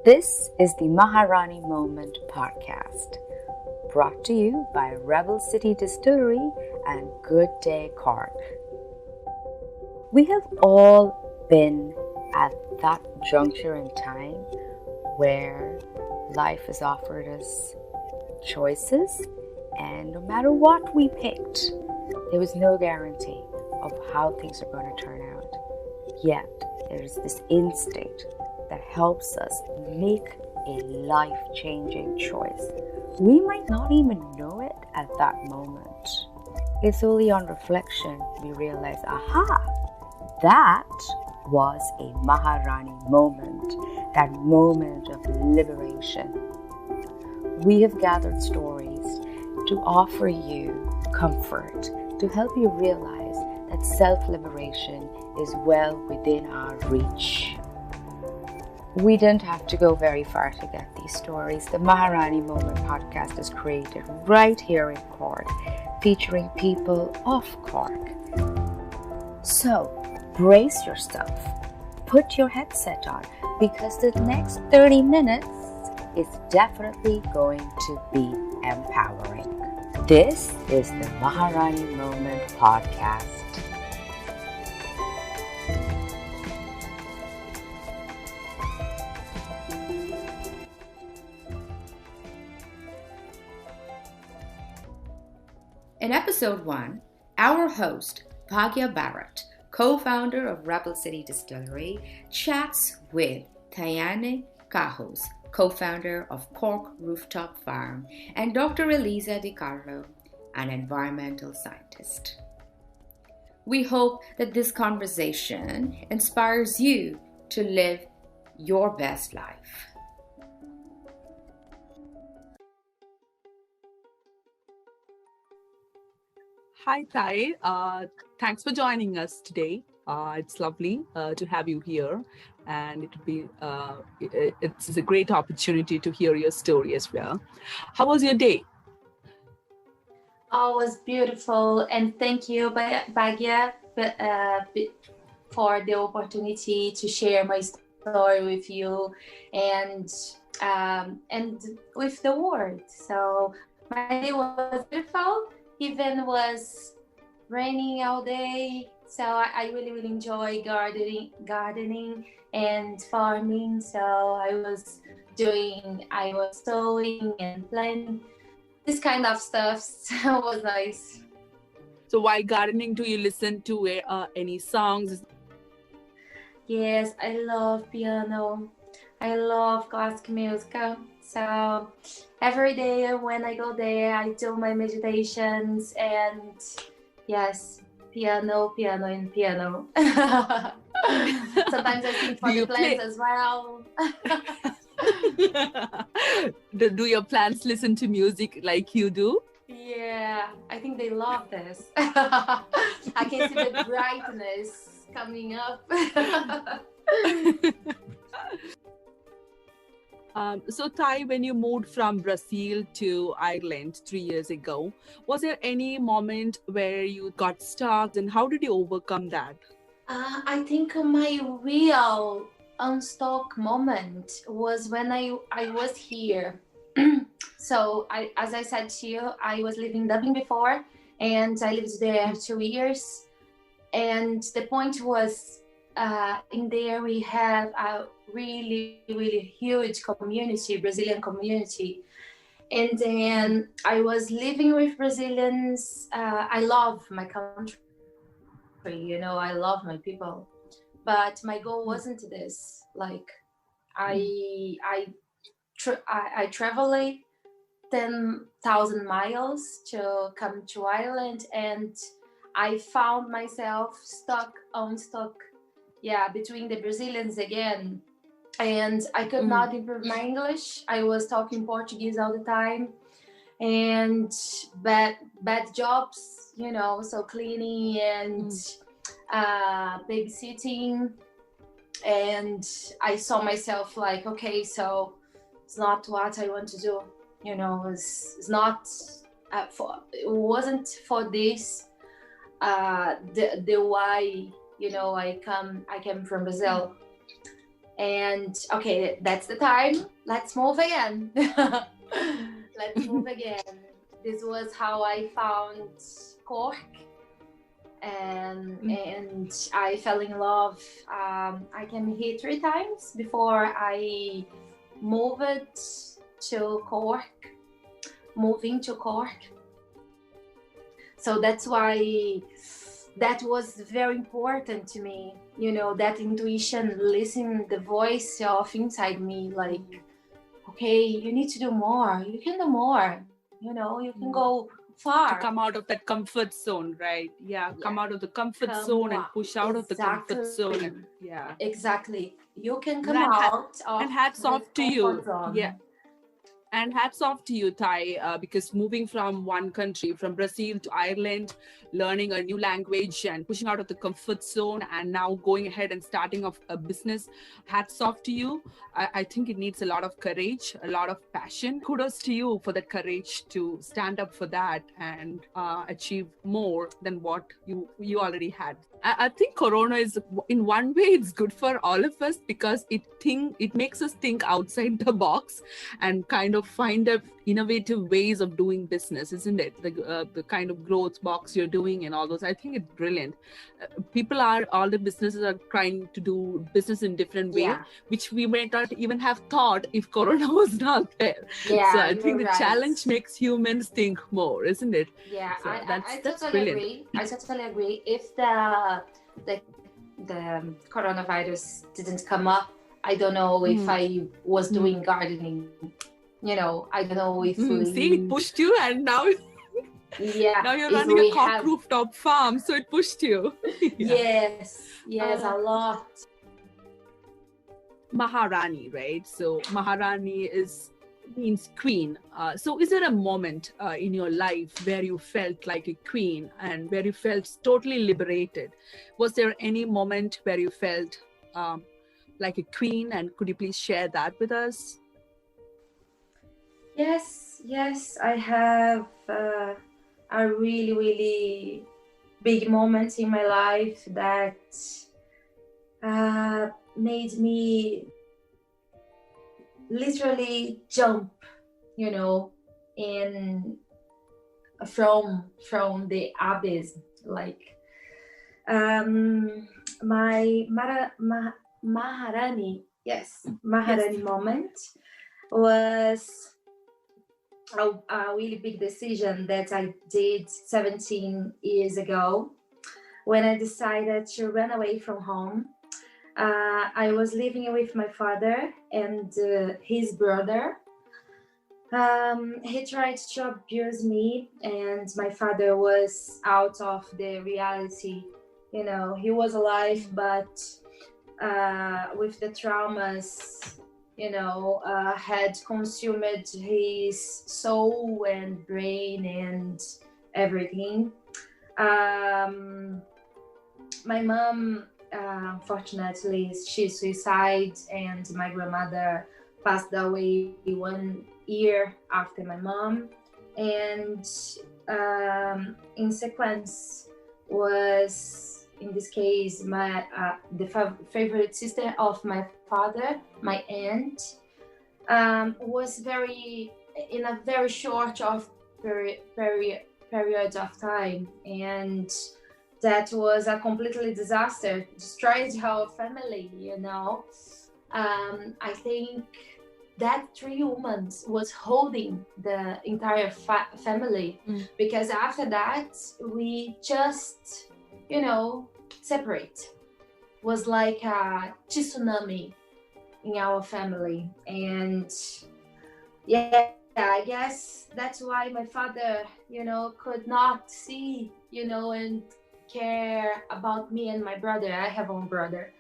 This is the Maharani Moment podcast, brought to you by Rebel City Distillery and Good Day Cork. We have all been at that juncture in time where life has offered us choices, and no matter what we picked, there was no guarantee of how things are going to turn out. Yet, there's this instinct that helps us make a life-changing choice. We might not even know it at that moment. It's only on reflection we realize, aha, that was a Maharani moment, that moment of liberation. We have gathered stories to offer you comfort, to help you realize that self-liberation is well within our reach. We didn't have to go very far to get these stories. The Maharani Moment podcast is created right here in Cork, featuring people of Cork. So, brace yourself, put your headset on, because the next 30 minutes is definitely going to be empowering. This is the Maharani Moment podcast. In episode 1, our host, Bhagya Bharat, co-founder of Rebel City Distillery, chats with Thayane, co-founder of Cork Rooftop Farm, and Dr. Elisa de Carlo, an environmental scientist. We hope that this conversation inspires you to live your best life. Hi, Thay. Thanks for joining us today. It's lovely to have you here, and it's a great opportunity to hear your story as well. How was your day? Oh, it was beautiful, and thank you, Bhagya, for the opportunity to share my story with you and with the world. So my day was beautiful. Even was raining all day, so I really enjoy gardening and farming. So I was sowing and planting this kind of stuff. So it was nice. So while gardening, do you listen to any songs? Yes, I love piano. I love classical music. So every day when I go there, I do my meditations and yes, piano. Sometimes I sing for the plants as well. Do your plants listen to music like you do? Yeah, I think they love this. I can see the brightness coming up. So, Thay, when you moved from Brazil to Ireland 3 years ago, was there any moment where you got stuck, and how did you overcome that? I think my real unstuck moment was when I was here. So, as I said to you, I was living in Dublin before, and I lived there 2 years. And the point was, in there we have a really huge community, Brazilian community. And then I was living with Brazilians. I love my country, I love my people. But my goal wasn't this. Like, I traveled 10,000 miles to come to Ireland, and I found myself stuck between the Brazilians again, and I could not improve my English. I was talking Portuguese all the time, and bad jobs, so cleaning and babysitting, and I saw myself like, okay, so it's not what I want to do, it's not it wasn't for this the why I came from Brazil. And okay, that's the time. Let's move again. Let's move again. This was how I found Cork, and I fell in love. I came here 3 times before I moved to Cork, moving to Cork. So that's why that was very important to me, that intuition, listening the voice of inside me, like, okay, you need to do more, you can do more, you can go far. To come out of that comfort zone, right? Yeah, come out of the comfort zone and push out of the comfort zone. And, yeah, exactly. You can come out of and hats off to you. Zone. Yeah. And hats off to you, Thay, because moving from one country, from Brazil to Ireland, learning a new language and pushing out of the comfort zone, and now going ahead and starting off a business, hats off to you. I think it needs a lot of courage, a lot of passion. Kudos to you for that courage to stand up for that and achieve more than what you already had. I think Corona is, in one way, it's good for all of us because it makes us think outside the box and kind of find innovative ways of doing business, isn't it? The kind of growth box you're doing and all those. I think it's brilliant. All the businesses are trying to do business in different ways, which we may not even have thought if Corona was not there. Yeah, so I think the challenge makes humans think more, isn't it? Yeah, so I that's totally brilliant. agree. I totally agree. If the coronavirus didn't come up, I don't know if I was doing gardening. I don't know if see, it pushed you, and now now you're running a Cork rooftop farm, so it pushed you. Yes, a lot. Maharani, right? So Maharani means queen. So is there a moment in your life where you felt like a queen and where you felt totally liberated? Was there any moment where you felt like a queen, and could you please share that with us? Yes, I have a really, really big moment in my life that made me literally jump, in from the abyss. Like my Maharani, Maharani moment was a really big decision that I did 17 years ago when I decided to run away from home. I was living with my father and his brother. He tried to abuse me, and my father was out of the reality. He was alive, but with the traumas, had consumed his soul and brain and everything. My mom, unfortunately, she suicided, and my grandmother passed away 1 year after my mom. And in sequence was, in this case, the favorite sister of my father, my aunt, was in a very short period of time, and that was a completely disaster, destroyed our family. I think that 3 humans was holding the entire family, because after that we just separate. Was like a tsunami in our family. And I guess that's why my father could not see and care about me and my brother. I have one brother.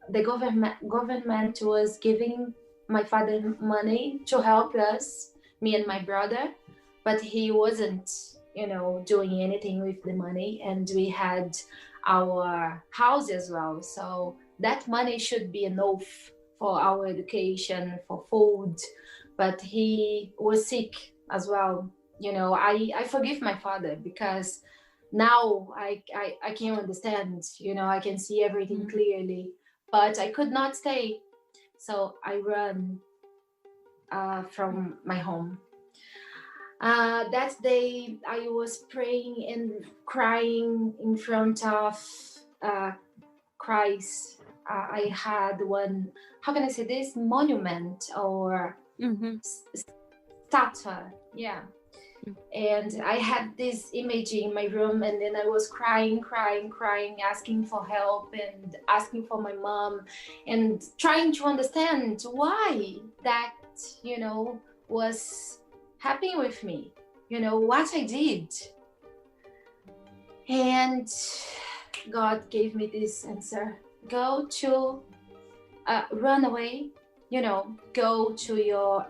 The government was giving my father money to help us, me and my brother, but he wasn't doing anything with the money, and we had our house as well. So that money should be enough for our education, for food, but he was sick as well. I forgive my father because Now I can understand, I can see everything clearly, but I could not stay. So I run from my home. That day I was praying and crying in front of Christ. I had one, how can I say this, monument or statue. Yeah. And I had this image in my room, and then I was crying, asking for help and asking for my mom and trying to understand why that, was happening with me, what I did. And God gave me this answer. Go to, run away, go to your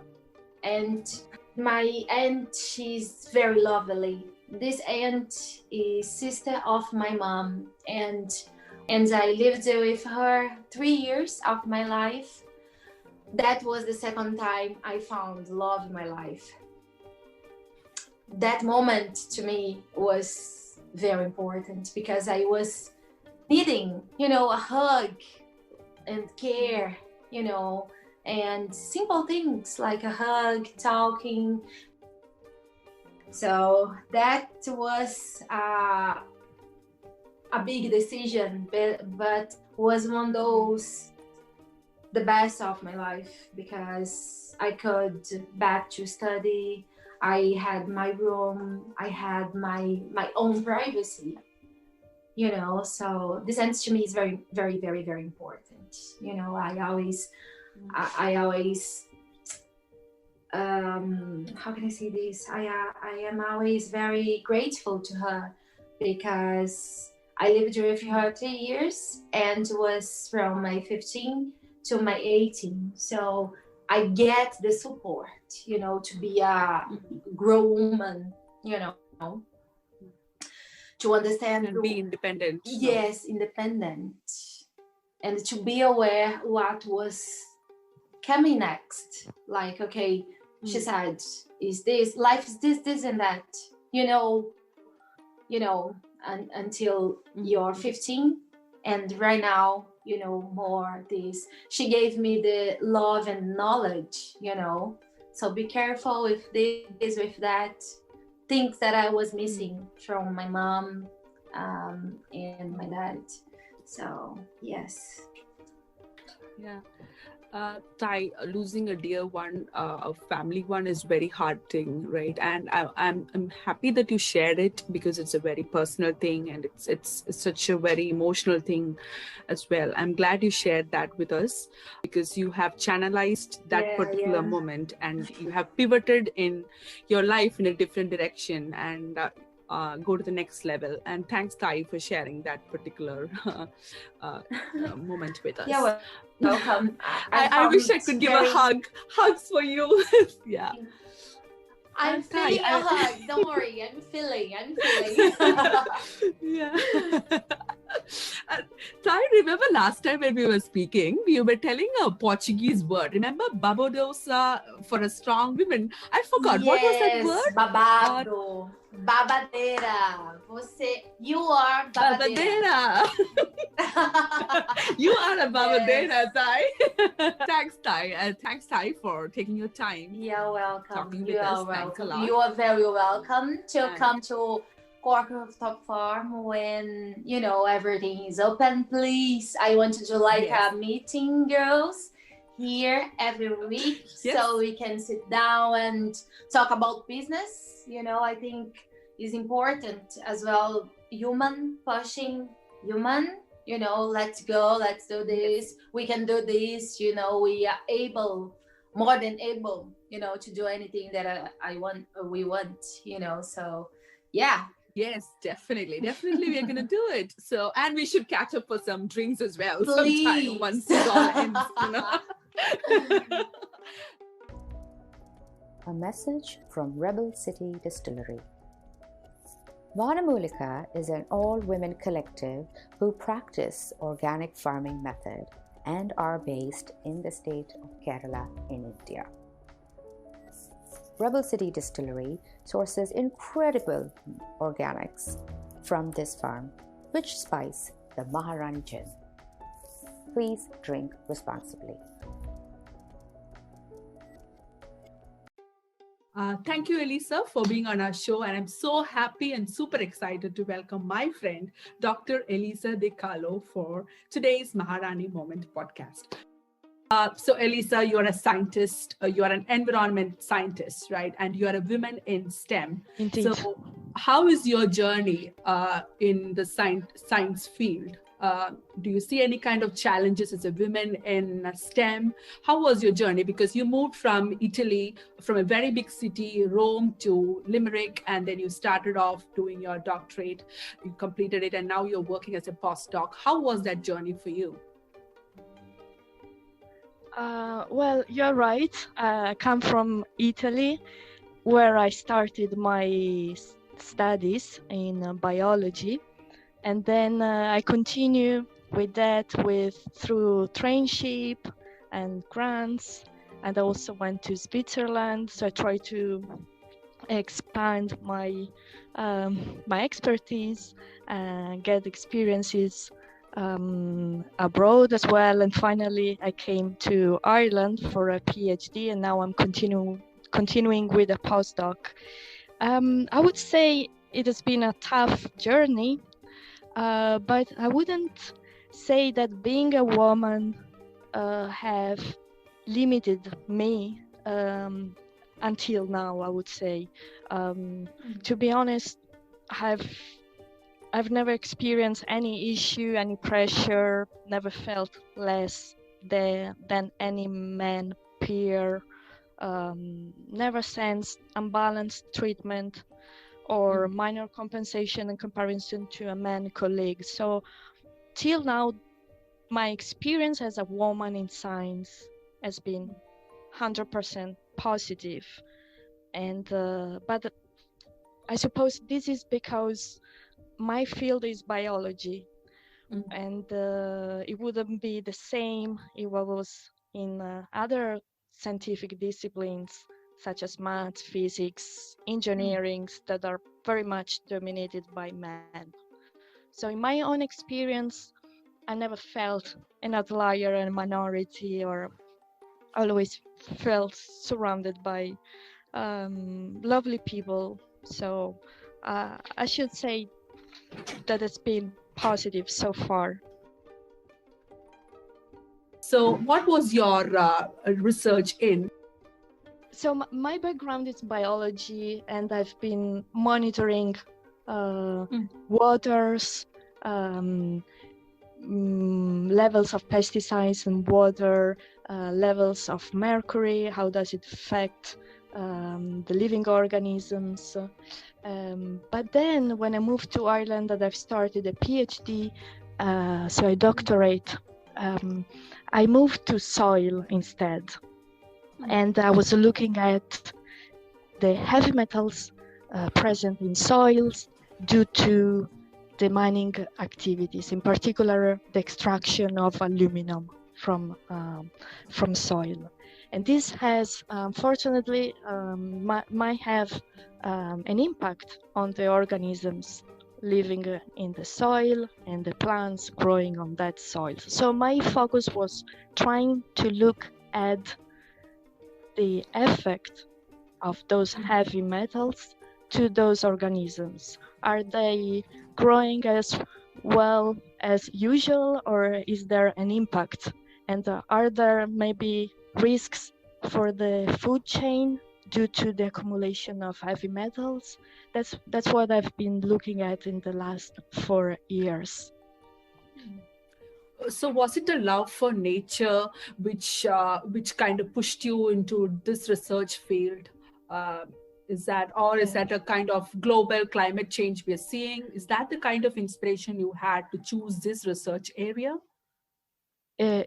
aunt. My aunt, she's very lovely. This aunt is sister of my mom, and I lived with her 3 years of my life. That was the second time I found love in my life. That moment to me was very important because I was needing, a hug and care, and simple things like a hug, talking. So that was a big decision, but was one of those the best of my life because I could back to study. I had my room, I had my own privacy, so this answer to me is very, very, very, very important. I always how can I say this? I am always very grateful to her because I lived with her 3 years and was from my 15 to my 18. So I get the support, to be a grown woman, to understand and be independent. Yes, independent, and to be aware what was coming next. Like, okay, she said, is this life, is this and that, until you're 15, and right now, more this. She gave me the love and knowledge, so be careful with this, with that, things that I was missing from my mom and my dad. So yes. Yeah. Thai, losing a dear one, a family one, is very hard thing, right? And I'm happy that you shared it because it's a very personal thing and it's such a very emotional thing as well. I'm glad you shared that with us because you have channelized that particular moment and you have pivoted in your life in a different direction and go to the next level. And thanks, Thai, for sharing that particular moment with us. Yeah, welcome. I wish I could give a hug. Hugs for you. Yeah. I'm feeling a hug. Don't worry. I'm feeling. Yeah. Thai, remember last time when we were speaking, we were telling a Portuguese word. Remember, babodosa for a strong woman. I forgot. What was that word? Babado. Babadeira. You are babadeira. You are a babadeira, Thai. Thanks, Thai. Thanks, Thai, for taking your time. You're welcome. You are welcome. You are very welcome to come to Cork Rooftop Farm when everything is open. Please, I want to do a meeting, girls, here every week, so we can sit down and talk about business. I think is important as well. Human pushing human. Let's go. Let's do this. We can do this. We are able, more than able, to do anything that we want. So yeah. Yes, definitely. We are going to do it. So, and we should catch up for some drinks as well. Please. Sometime once it all ends, A message from Rebel City Distillery. Vanamulika is an all-women collective who practice organic farming method and are based in the state of Kerala in India. Rebel City Distillery sources incredible organics from this farm, which spice the Maharani gin. Please drink responsibly. Thank you, Elisa, for being on our show. And I'm so happy and super excited to welcome my friend, Dr. Elisa de Carlo, for today's Maharani Moment podcast. So, Elisa, you're a scientist, you are an environment scientist, right? And you are a woman in STEM. Indeed. So, how is your journey in the science field? Do you see any kind of challenges as a woman in STEM? How was your journey? Because you moved from Italy, from a very big city, Rome, to Limerick, and then you started off doing your doctorate, you completed it, and now you're working as a postdoc. How was that journey for you? Well, you're right. I come from Italy, where I started my studies in biology, and then I continue with that through traineeship and grants, and I also went to Switzerland. So I try to expand my expertise and get experiences abroad as well. And finally, I came to Ireland for a PhD, and now I'm continuing with a postdoc. I would say it has been a tough journey, but I wouldn't say that being a woman have limited me until now. I would say, to be honest, I've never experienced any issue, any pressure, never felt less than any man peer, never sensed unbalanced treatment or minor compensation in comparison to a man colleague. So till now, my experience as a woman in science has been 100% positive. And but I suppose this is because my field is biology, and it wouldn't be the same if I was in other scientific disciplines such as math, physics, engineering that are very much dominated by men. So in my own experience, I never felt an outlier, a minority, or always felt surrounded by lovely people. So I should say that it's been positive so far. So, what was your research in? So my background is biology, and I've been monitoring waters, levels of pesticides in water, levels of mercury, how does it affect the living organisms. But then when I moved to Ireland and I've started a PhD, so a doctorate, I moved to soil instead. And I was looking at the heavy metals present in soils due to the mining activities, in particular the extraction of aluminum from soil. And this has, unfortunately, might have an impact on the organisms living in the soil and the plants growing on that soil. So my focus was trying to look at the effect of those heavy metals to those organisms. Are they growing as well as usual, or is there an impact? And are there maybe risks for the food chain due to the accumulation of heavy metals? That's what I've been looking at in the last 4 years. So was it a love for nature which kind of pushed you into this research field? Is that a kind of global climate change we're seeing? Is that the kind of inspiration you had to choose this research area?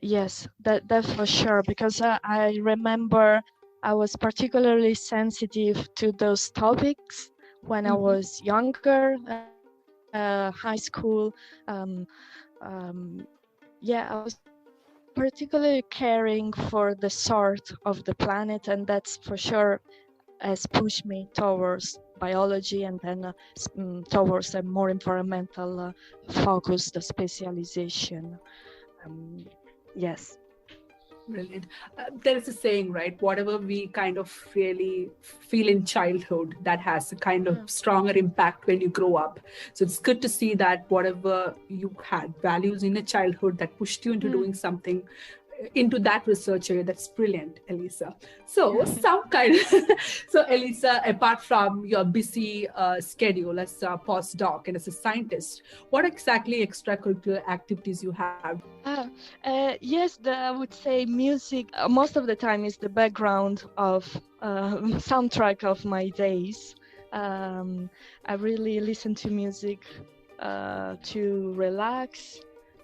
Yes, that for sure, because I remember I was particularly sensitive to those topics when I was younger, high school. I was particularly caring for the sort of the planet, and that's for sure has pushed me towards biology, and then towards a more environmental focused specialization. Yes. Brilliant. There is a saying, right? Whatever we kind of really feel in childhood, that has a kind of stronger impact when you grow up. So it's good to see that whatever you had values in a childhood that pushed you into doing something into that research area. That's brilliant, Elisa. So so Elisa, apart from your busy schedule as a postdoc and as a scientist, what exactly extracurricular activities you have? Yes, I would say music most of the time is the background of soundtrack of my days. I really listen to music to relax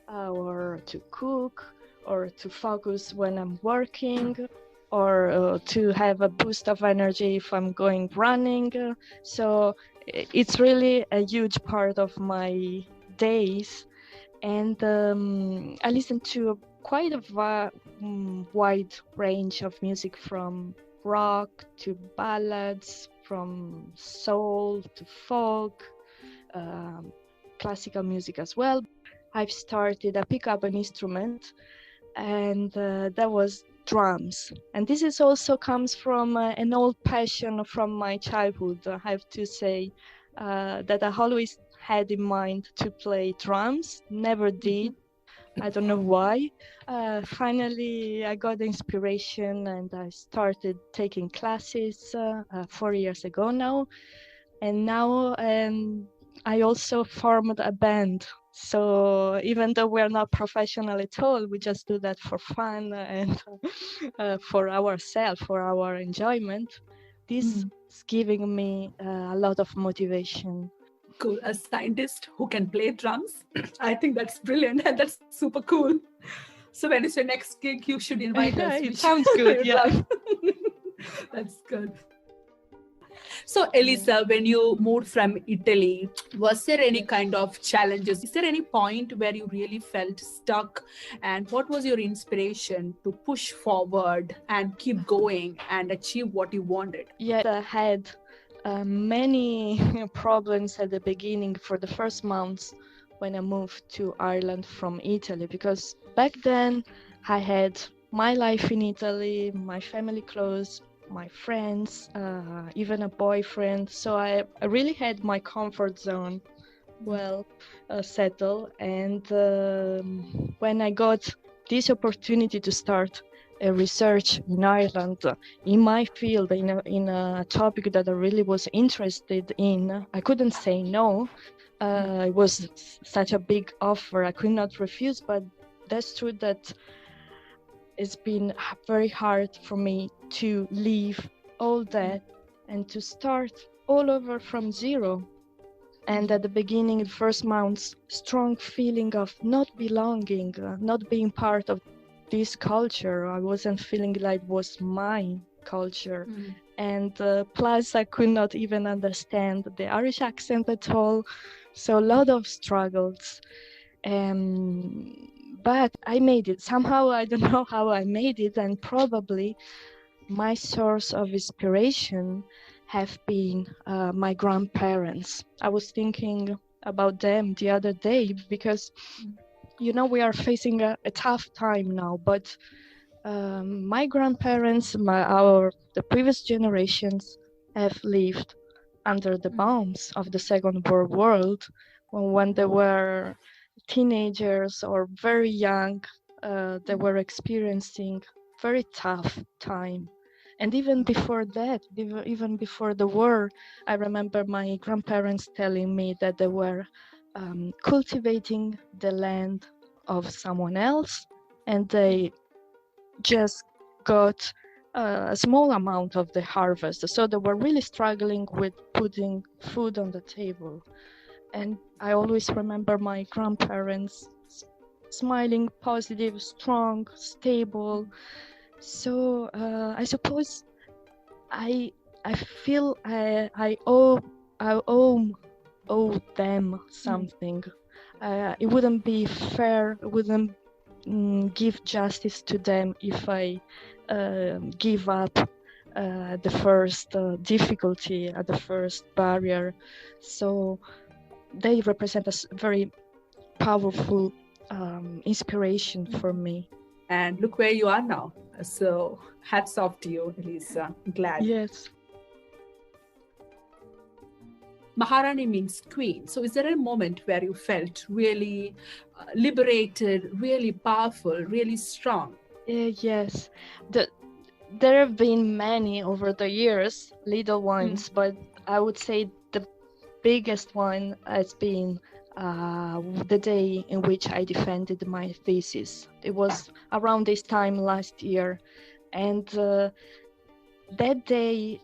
or to cook or to focus when I'm working, or to have a boost of energy if I'm going running. So it's really a huge part of my days. And I listen to quite a wide range of music, from rock to ballads, from soul to folk, classical music as well. I pick up an instrument, and that was drums. And this is also comes from an old passion from my childhood. I have to say that I always had in mind to play drums, never did. I don't know why. Finally, I got the inspiration and I started taking classes 4 years ago now. And now I also formed a band. So even though we're not professional at all, we just do that for fun and for ourselves, for our enjoyment. This is giving me a lot of motivation. Cool. A scientist who can play drums. I think that's brilliant and that's super cool. So when it's your next gig, you should invite us. It sounds good, yeah. That's good. So Elisa, when you moved from Italy, was there any kind of challenges? Is there any point where you really felt stuck? And what was your inspiration to push forward and keep going and achieve what you wanted? Yeah, I had many problems at the beginning for the first months when I moved to Ireland from Italy, because back then I had my life in Italy, my family close, my friends, even a boyfriend. So I really had my comfort zone well settled. And when I got this opportunity to start a research in Ireland in my field, in a topic that I really was interested in, I couldn't say no. It was such a big offer, I could not refuse. But that's true that it's been very hard for me to leave all that and to start all over from zero. And at the beginning, the first months, strong feeling of not belonging, not being part of this culture. I wasn't feeling like it was my culture. And plus I could not even understand the Irish accent at all. So a lot of struggles. But I made it. Somehow, I don't know how I made it. And probably my source of inspiration have been my grandparents. I was thinking about them the other day because, you know, we are facing a tough time now, but my grandparents, the previous generations have lived under the bombs of the Second World War when they were teenagers or very young. They were experiencing very tough time. And even before that, even before the war, I remember my grandparents telling me that they were cultivating the land of someone else, and they just got a small amount of the harvest. So they were really struggling with putting food on the table. And I always remember my grandparents smiling, positive, strong, stable. So I suppose I feel I owe them something. It wouldn't be fair. It wouldn't give justice to them if I give up at the first difficulty, at the first barrier. So they represent a very powerful inspiration for me. And look where you are now. So hats off to you, Elisa. Glad. Yes. Maharani means queen. So is there a moment where you felt really liberated, really powerful, really strong? Yes. There have been many over the years, little ones, but I would say the biggest one has been the day in which I defended my thesis. It was around this time last year, and that day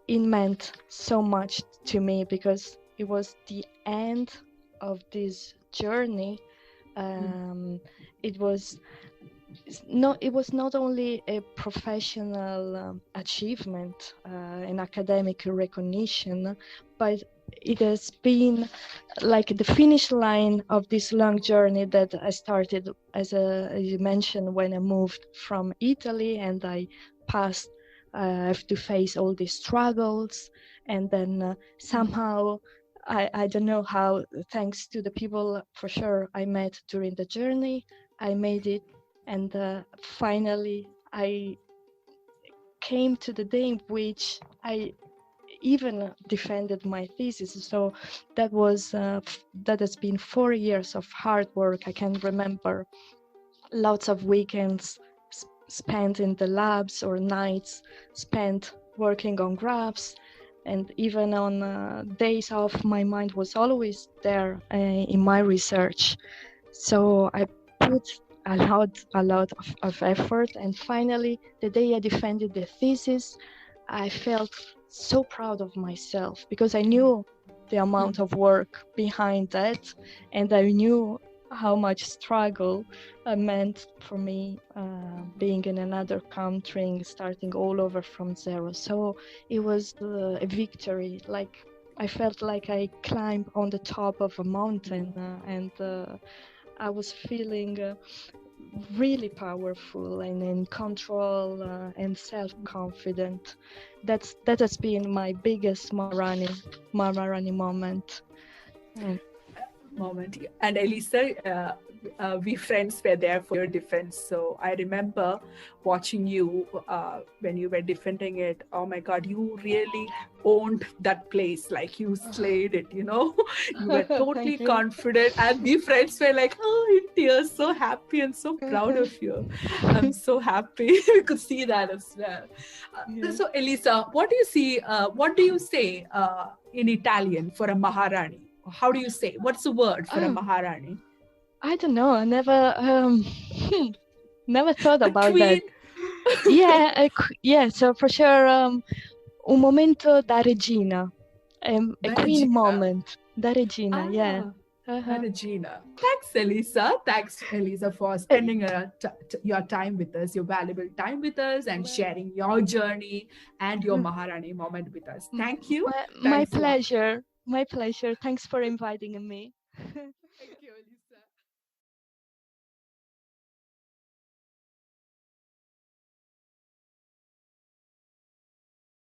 it meant so much to me because it was the end of this journey. It was not only a professional achievement, an academic recognition, but it has been like the finish line of this long journey that I started, as you mentioned, when I moved from Italy and I passed. I have to face all these struggles, and then somehow, I don't know how, thanks to the people for sure I met during the journey, I made it. And finally, I came to the day in which I even defended my thesis. So that was that has been 4 years of hard work. I can remember lots of weekends spent in the labs or nights spent working on graphs, and even on days off, my mind was always there in my research. So I put a lot of effort, and finally, the day I defended the thesis, I felt so proud of myself because I knew the amount of work behind that, and I knew how much struggle meant for me being in another country, starting all over from zero. So it was a victory. Like I felt like I climbed on the top of a mountain, and I was feeling really powerful and in control and self-confident. That has been my biggest Maharani moment. And Elisa, we friends were there for your defense. So I remember watching you when you were defending it. Oh my God, you really owned that place. Like you slayed it, you know. You were totally confident. And we friends were like, oh, in tears, so happy and so proud of you. I'm so happy. We could see that as well. So Elisa, what do you say in Italian for a Maharani? How do you say? What's the word for a Maharani? I don't know. I never thought about queen. That. Yeah. So for sure, un momento da regina, a queen moment. Da regina, yeah. Regina. Thanks, Elisa. Thanks, Elisa, for spending your time with us, your valuable time with us, and sharing your journey and your Maharani moment with us. Thank you. My pleasure. My pleasure. Thanks for inviting me. Thank you, Elisa.